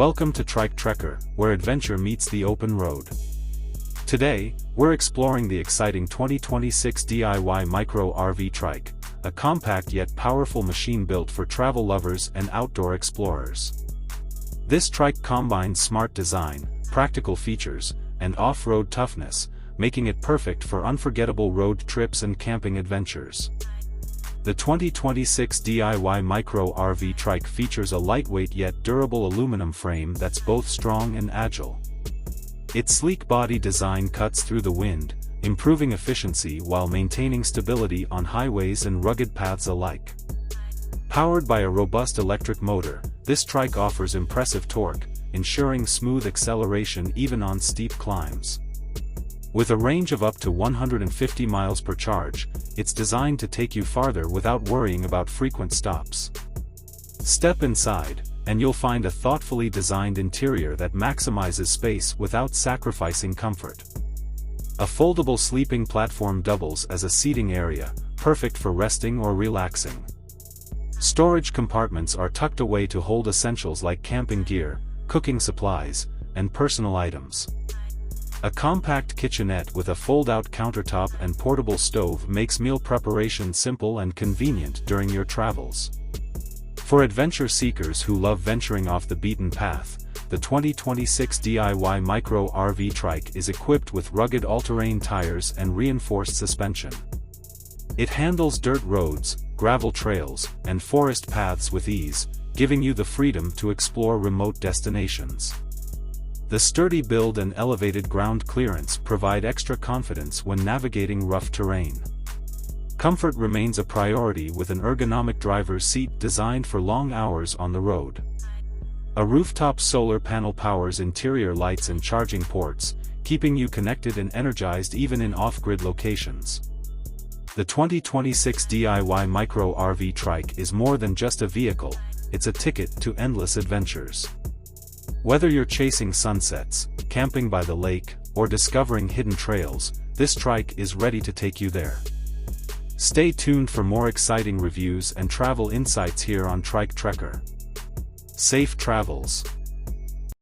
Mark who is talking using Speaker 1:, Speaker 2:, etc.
Speaker 1: Welcome to Trike Trekker, where adventure meets the open road. Today, we're exploring the exciting 2026 DIY Micro RV Trike, a compact yet powerful machine built for travel lovers and outdoor explorers. This trike combines smart design, practical features, and off-road toughness, making it perfect for unforgettable road trips and camping adventures. The 2026 DIY Micro RV Trike features a lightweight yet durable aluminum frame that's both strong and agile. Its sleek body design cuts through the wind, improving efficiency while maintaining stability on highways and rugged paths alike. Powered by a robust electric motor, this trike offers impressive torque, ensuring smooth acceleration even on steep climbs. With a range of up to 150 miles per charge, it's designed to take you farther without worrying about frequent stops. Step inside, and you'll find a thoughtfully designed interior that maximizes space without sacrificing comfort. A foldable sleeping platform doubles as a seating area, perfect for resting or relaxing. Storage compartments are tucked away to hold essentials like camping gear, cooking supplies, and personal items. A compact kitchenette with a fold-out countertop and portable stove makes meal preparation simple and convenient during your travels. For adventure seekers who love venturing off the beaten path, the 2026 DIY Micro RV Trike is equipped with rugged all-terrain tires and reinforced suspension. It handles dirt roads, gravel trails, and forest paths with ease, giving you the freedom to explore remote destinations. The sturdy build and elevated ground clearance provide extra confidence when navigating rough terrain. Comfort remains a priority with an ergonomic driver's seat designed for long hours on the road. A rooftop solar panel powers interior lights and charging ports, keeping you connected and energized even in off-grid locations. The 2026 DIY Micro RV Trike is more than just a vehicle, it's a ticket to endless adventures. Whether you're chasing sunsets, camping by the lake, or discovering hidden trails, this trike is ready to take you there. Stay tuned for more exciting reviews and travel insights here on Trike Trekker. Safe travels.